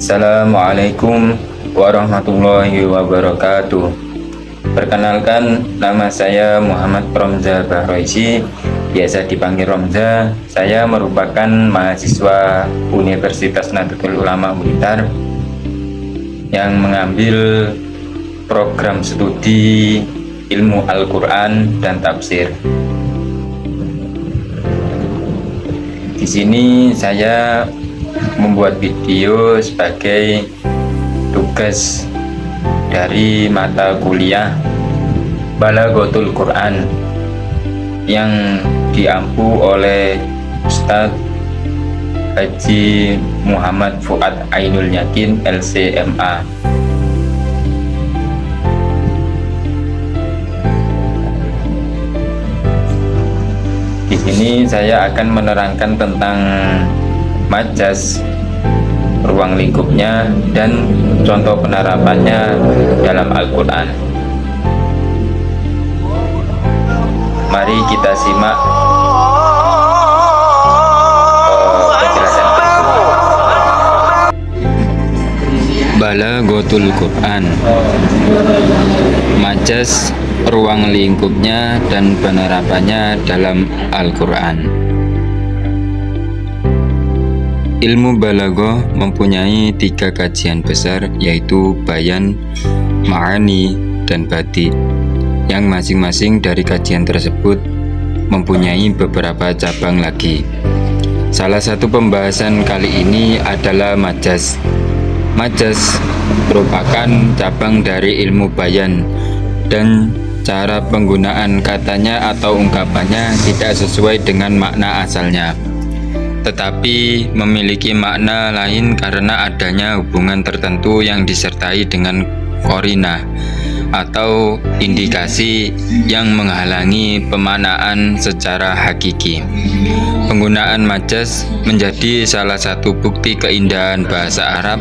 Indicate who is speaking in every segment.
Speaker 1: Assalamualaikum warahmatullahi wabarakatuh. Perkenalkan, nama saya Muhammad Romza Bahroisi, biasa dipanggil Romza. Saya merupakan mahasiswa Universitas Nahdlatul Ulama Blitar yang mengambil program studi ilmu Al-Quran dan tafsir. Di sini saya membuat video sebagai tugas dari mata kuliah Balaghatul Quran yang diampu oleh Ustadz Haji Muhammad Fuad Ainul Yakin LCMA. Di sini saya akan menerangkan tentang majas, ruang lingkupnya, dan contoh penerapannya dalam Al-Quran. Mari kita simak penjelasan. Balaghatul Quran, majas, ruang lingkupnya, dan penerapannya dalam Al-Quran. Ilmu balaghah mempunyai 3 kajian besar, yaitu bayan, ma'ani, dan badi, yang masing-masing dari kajian tersebut mempunyai beberapa cabang lagi. Salah satu pembahasan kali ini adalah majas. Majas merupakan cabang dari ilmu bayan, dan cara penggunaan katanya atau ungkapannya tidak sesuai dengan makna asalnya, tetapi memiliki makna lain karena adanya hubungan tertentu yang disertai dengan qarinah atau indikasi yang menghalangi pemaknaan secara hakiki. Penggunaan majas menjadi salah satu bukti keindahan bahasa Arab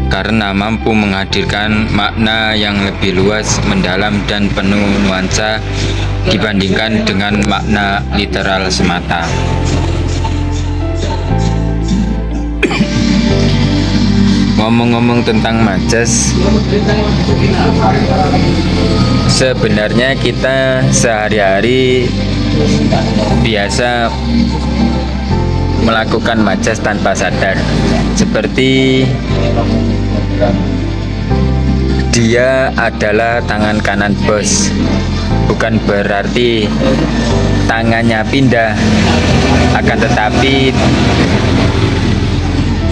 Speaker 1: karena mampu menghadirkan makna yang lebih luas, mendalam, dan penuh nuansa dibandingkan dengan makna literal semata. Ngomong-ngomong tentang majas, sebenarnya kita sehari-hari biasa melakukan majas tanpa sadar, seperti dia adalah tangan kanan bos. Bukan berarti tangannya pindah, akan tetapi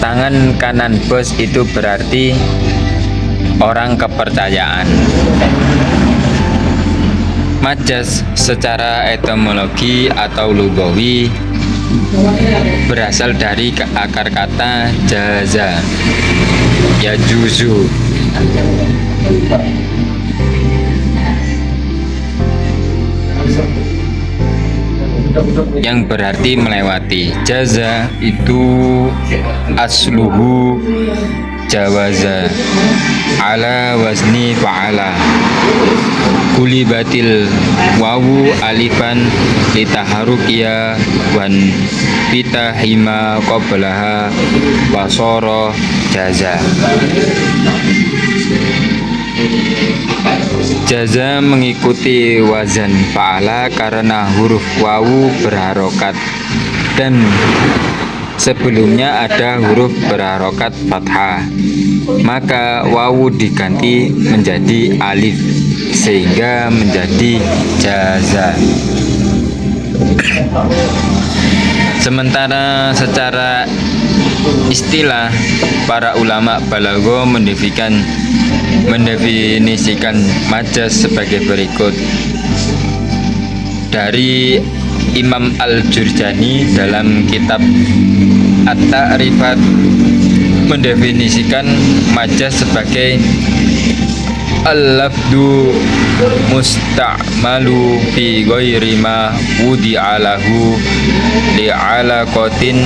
Speaker 1: tangan kanan bos itu berarti orang kepercayaan. Majas secara etimologi atau lugawi berasal dari akar kata jaza, yajuzu, yang berarti melewati. Jaza itu asluhu jawaza ala wazni fa'ala, kulibatil wawu alifan litaharukia wan pitahima qablaha wasoro jaza. Jaza mengikuti wazan fa'ala karena huruf wawu berharokat, dan sebelumnya ada huruf berharokat fathah, maka wawu diganti menjadi alif sehingga menjadi jaza. Sementara secara istilah, para ulama balaghah mendefinisikan majas sebagai berikut. Dari Imam Al-Jurjani dalam kitab At-Ta'rifat mendefinisikan majas sebagai al-lafdu musta'malu fi ghairi ma wudi'alahu li'alaqatin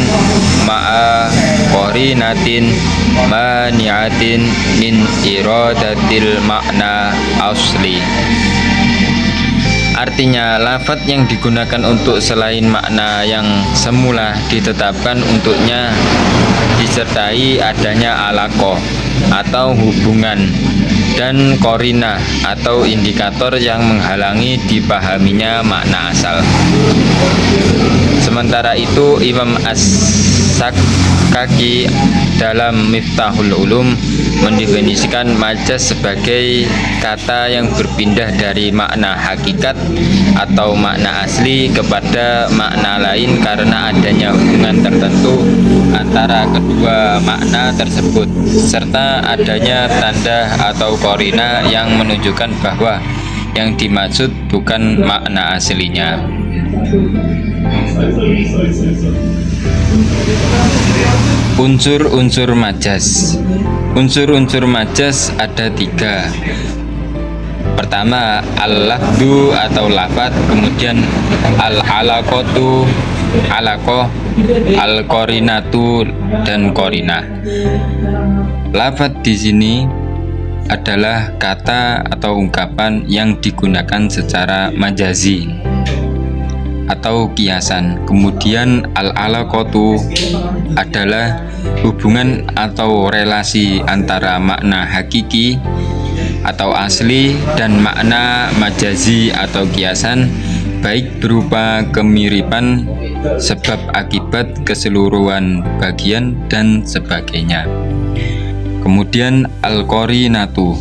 Speaker 1: ma'a qarinatin mani'atin min iradatil makna asli. Artinya, lafadz yang digunakan untuk selain makna yang semula ditetapkan untuknya disertai adanya alaqah atau hubungan dan qorina atau indikator yang menghalangi dipahaminya makna asal. Sementara itu, Imam As-Sakkaki dalam Miftahul Ulum mendefinisikan majaz sebagai kata yang berpindah dari makna hakikat atau makna asli kepada makna lain karena adanya hubungan tertentu antara kedua makna tersebut serta adanya tanda atau qorina yang menunjukkan bahwa yang dimaksud bukan makna aslinya. Unsur-unsur majaz. Unsur-unsur majaz ada 3. Pertama, al-lafdu atau lafadz, kemudian al-alaqatu, alaqah, al-qarinatu dan qarinah. Lafadz di sini adalah kata atau ungkapan yang digunakan secara majazi atau kiasan. Kemudian al-alaqatu adalah hubungan atau relasi antara makna hakiki atau asli dan makna majazi atau kiasan, baik berupa kemiripan, sebab akibat, keseluruhan bagian dan sebagainya. Kemudian al-qarinatu.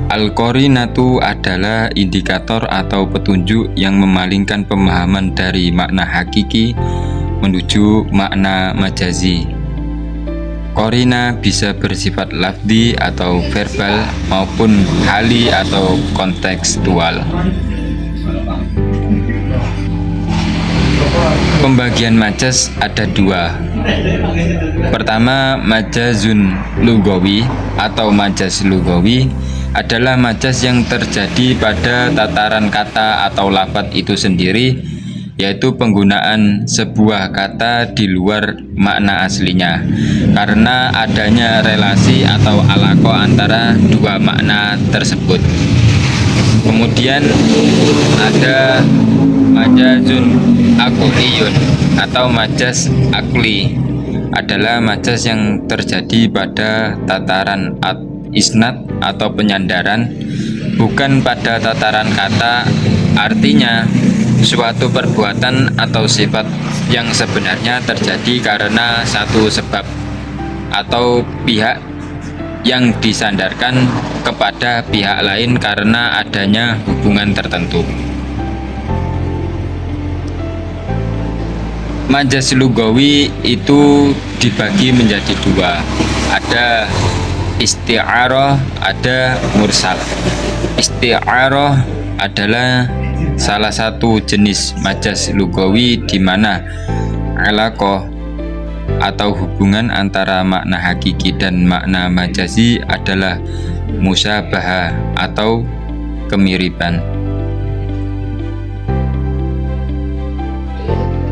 Speaker 1: Al-qarinatu adalah indikator atau petunjuk yang memalingkan pemahaman dari makna hakiki menuju makna majazi. Qarina bisa bersifat lafzi atau verbal maupun hali atau kontekstual. Pembagian majaz ada 2. Pertama, majazun lugawi atau majaz lugawi adalah majaz yang terjadi pada tataran kata atau lafadz itu sendiri, yaitu penggunaan sebuah kata di luar makna aslinya karena adanya relasi atau alaqah antara dua makna tersebut. Kemudian ada majazun akliyun atau majaz akli, adalah majaz yang terjadi pada tataran isnad atau penyandaran, bukan pada tataran kata. Artinya, suatu perbuatan atau sifat yang sebenarnya terjadi karena satu sebab atau pihak yang disandarkan kepada pihak lain karena adanya hubungan tertentu. Majaz lugawi itu dibagi menjadi 2. Ada isti'arah, ada mursal. Isti'arah adalah salah satu jenis majaz lugawi di mana alaqah atau hubungan antara makna hakiki dan makna majazi adalah musyabahah atau kemiripan.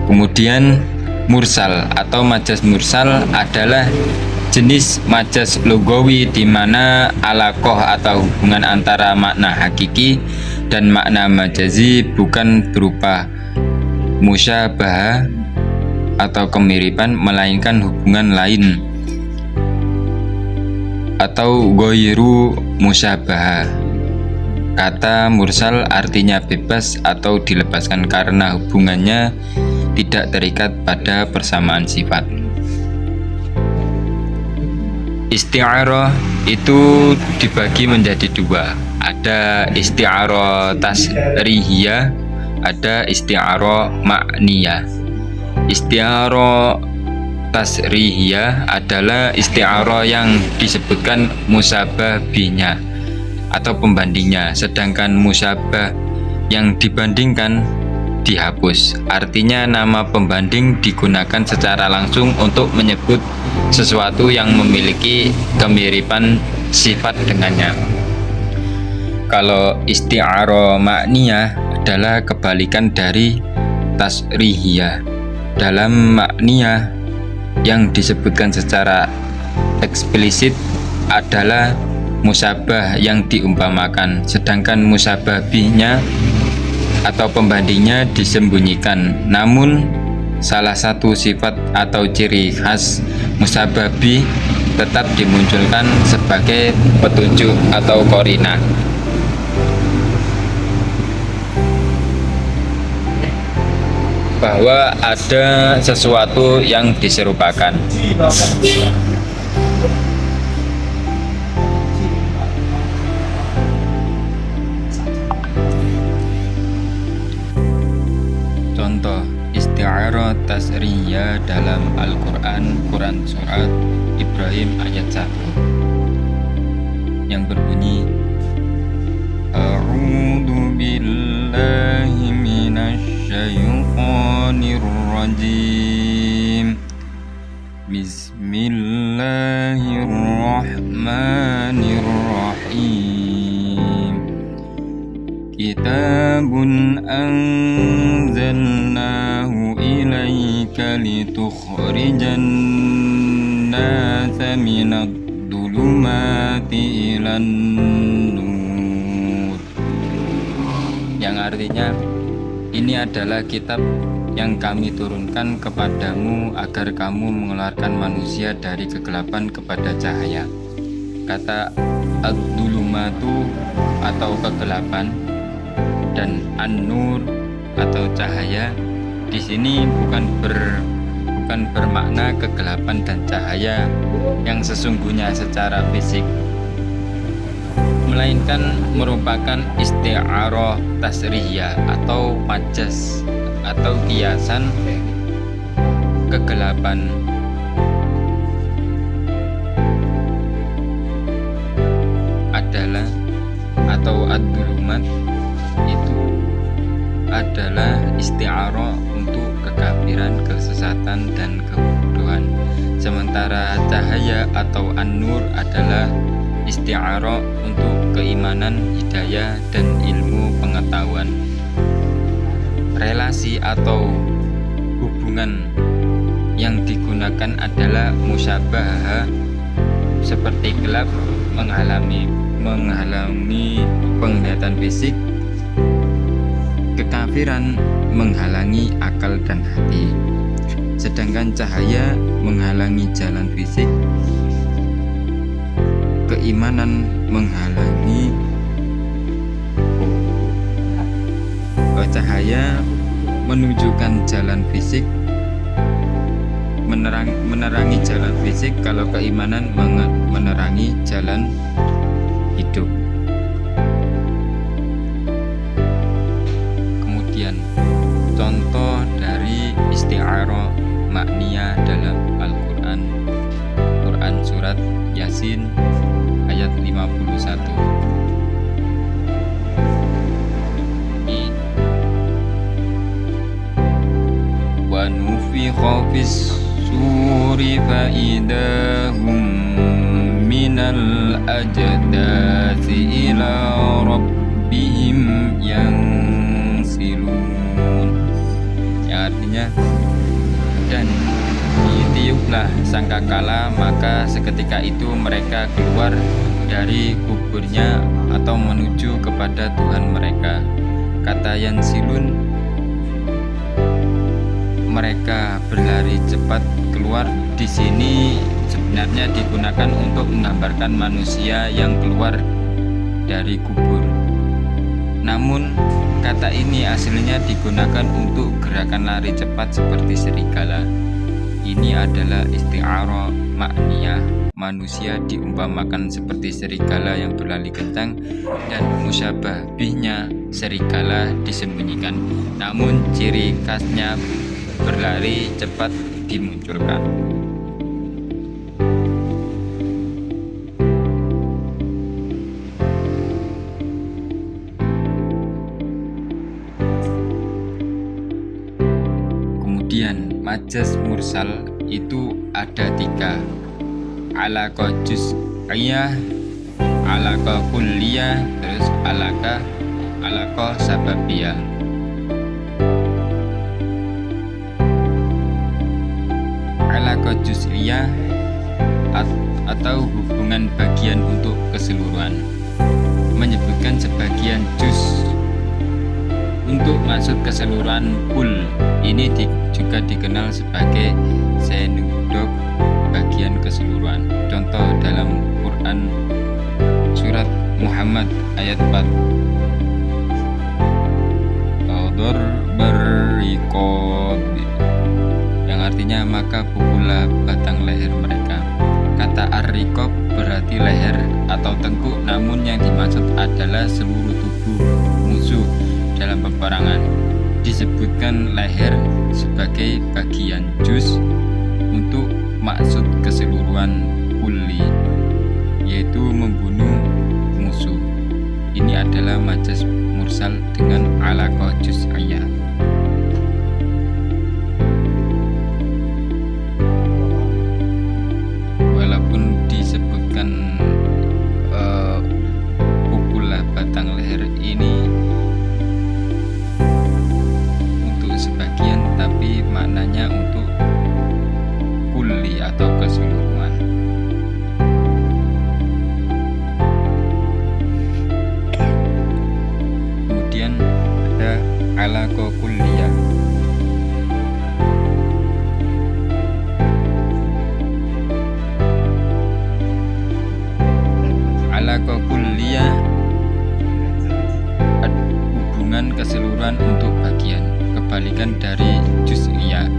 Speaker 1: Kemudian mursal atau majaz mursal adalah jenis majaz lugawi di mana alaqah atau hubungan antara makna hakiki dan makna majazi bukan berupa musyabahah atau kemiripan, melainkan hubungan lain atau ghairu musyabahah. Kata mursal artinya bebas atau dilepaskan karena hubungannya tidak terikat pada persamaan sifat. Isti'arah itu dibagi menjadi 2. Ada isti'arah tasrihiyah, ada isti'arah ma'niyah. Isti'arah tasrihiyah adalah isti'arah yang disebutkan musyabah bihnya atau pembandingnya, sedangkan musyabah yang dibandingkan dihapus. Artinya nama pembanding digunakan secara langsung untuk menyebut sesuatu yang memiliki kemiripan sifat dengannya. Kalau isti'arah ma'niyah adalah kebalikan dari tasrihiyah. Dalam ma'niyah yang disebutkan secara eksplisit adalah musabah yang diumpamakan, sedangkan musabah bihnya atau pembandingnya disembunyikan. Namun salah satu sifat atau ciri khas musabah bih tetap dimunculkan sebagai petunjuk atau korina. Bahwa ada sesuatu yang diserupakan. Contoh isti'arah tasriyah dalam Al-Quran, Quran surat Ibrahim ayat 1 yang berbunyi A'udzu billahi minasy syaitonir rajim. Bismillahirrahmanirrahim. Kitabun anzalnahu ilaika litukhrijan nasa minadh dhulumati ilan nur. Yang artinya, ini adalah kitab yang kami turunkan kepadamu agar kamu mengeluarkan manusia dari kegelapan kepada cahaya. Kata ad-dhulumatu atau kegelapan dan an-nur atau cahaya di sini bukan bermakna kegelapan dan cahaya yang sesungguhnya secara fisik, melainkan merupakan isti'arah tasriyah atau majas atau kiasan kegelapan. Adalah atau ad-dhulumat itu adalah isti'arah untuk kekafiran, kesesatan dan kebodohan. Sementara cahaya atau an-nur adalah isti'arah untuk keimanan, hidayah dan ilmu pengetahuan. Relasi atau hubungan yang digunakan adalah musyabahah, seperti gelap menghalangi penglihatan fisik, kekafiran menghalangi akal dan hati, sedangkan cahaya menghalangi jalan fisik, keimanan menghalangi cahaya menunjukkan jalan fisik, menerangi jalan fisik, kalau keimanan menerangi jalan hidup. Kemudian contoh dari isti'arah makniyah dalam Al-Quran, Quran surat Yasin ayat 51. Wa nufikha fis suri fa idahum minal ajdasi ila rabbihim yansilun. Yang artinya, dan ditiuplah sangkakala, maka seketika itu mereka keluar dari kuburnya atau menuju kepada Tuhan mereka. Kata yansilun, mereka berlari cepat keluar, di sini sebenarnya digunakan untuk menggambarkan manusia yang keluar dari kubur. Namun kata ini aslinya digunakan untuk gerakan lari cepat seperti serigala. Ini adalah isti'arah makniyah, manusia diumpamakan seperti serigala yang berlari kencang, dan musyabah bihnya serigala disembunyikan, namun ciri khasnya berlari cepat dimunculkan. Kemudian majas mursal itu ada 3, alaqah juz'iyah, alaqah kulliyah, terus alaqah sababiyah. Alaqah juz'iyah atau hubungan bagian untuk keseluruhan. Menyebutkan sebagian juz untuk maksud keseluruhan kul. Ini juga dikenal sebagai senudok, bagian keseluruhan. Contoh dalam Quran surat Muhammad ayat 4. Qadar bariqab, yang artinya maka pukullah batang leher mereka. Kata ar-riqab berarti leher atau tengkuk, namun yang dimaksud adalah seluruh tubuh musuh dalam peperangan. Disebutkan leher sebagai bagian juz untuk maksud keseluruhan kulli, yaitu membunuh musuh. Ini adalah majaz mursal dengan alaqah juz'iyah. Walaupun disebutkan pukullah batang leher ini untuk sebagian, tapi maknanya untuk kulli atau keseluruhan. Kemudian ada alaqah kulliyah. Alaqah kulliyah hubungan keseluruhan untuk bagian, kebalikan dari juz'iyah.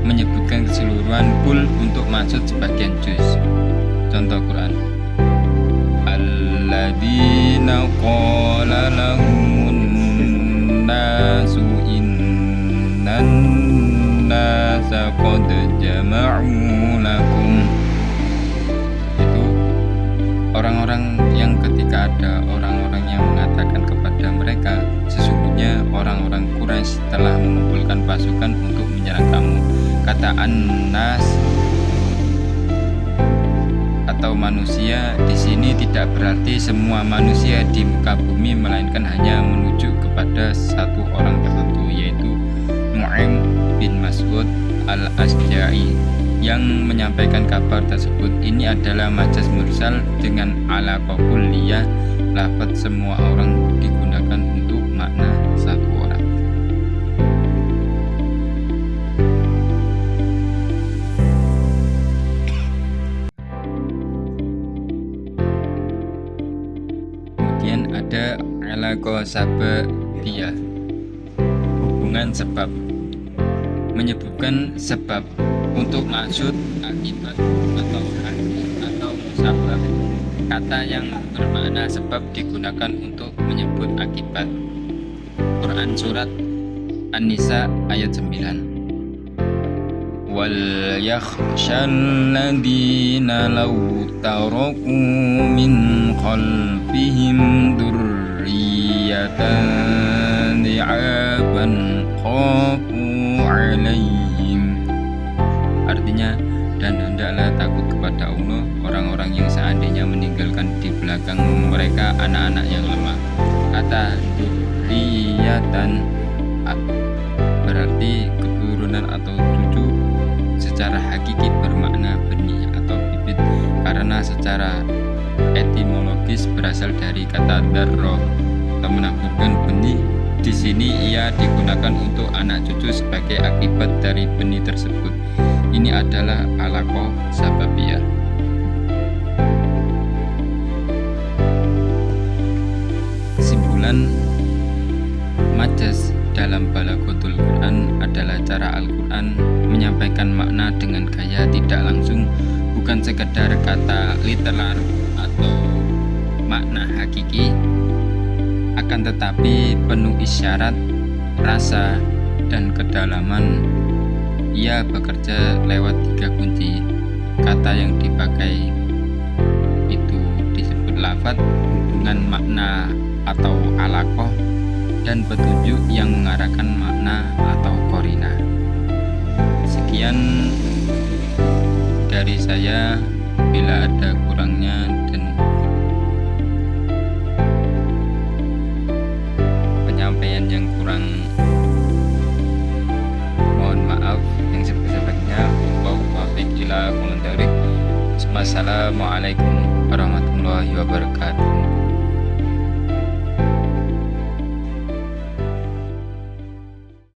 Speaker 1: Menyebutkan keseluruhan kul untuk maksud sebagian juz. Contoh Quran: alladzina qala lahumun nasu innan nasa qad jama'u lakum. Itu orang-orang yang ketika ada orang-orang yang mengatakan kepada mereka, sesungguhnya orang-orang Quraisy telah mengumpulkan pasukan untuk menyerang kamu. Kata an-nas atau manusia di sini tidak berarti semua manusia di muka bumi, melainkan hanya menuju kepada satu orang tertentu, yaitu Nu'aim bin Mas'ud al-Asja'i yang menyampaikan kabar tersebut. Ini adalah majaz mursal dengan alaqah kulliyah. Lafaz semua orang digunakan untuk makna satu orang. Kemudian ada alaqah sababiyah, hubungan sebab. Menyebutkan sebab untuk maksud akibat atau musabab. Kata yang bermakna sebab digunakan untuk menyebut akibat. Quran surat An-Nisa ayat 9. Wal yakhshal ladina law taraku min khalfihim dzurriyyatan di'aban khafu alaihim. Artinya, dan hendaklah takut kepada Allah orang-orang yang seandainya meninggalkan di belakang mereka anak-anak yang lemah. Kata dzurriyyatan berarti keturunan atau cucu. Secara hakiki bermakna benih atau bibit, karena secara etimologis berasal dari kata darroh atau menaburkan benih. Di sini ia digunakan untuk anak cucu sebagai akibat dari benih tersebut. Ini adalah alaqah sababiyah. Kesimpulan, majaz dalam balaghatul Quran adalah cara Al-Quran menyampaikan makna dengan gaya tidak langsung, bukan sekedar kata literal atau makna hakiki, akan tetapi penuh isyarat, rasa, dan kedalaman. Ia bekerja lewat 3 kunci. Kata yang dipakai itu disebut lafadz, hubungan makna atau alaqah, dan petunjuk yang mengarahkan makna atau qarinah. Sekian dari saya. Bila ada kurangnya dan penyampaian yang kurang, mohon maaf yang sebesar-besarnya. Wa taufiq ila Wassalamualaikum warahmatullahi wabarakatuh.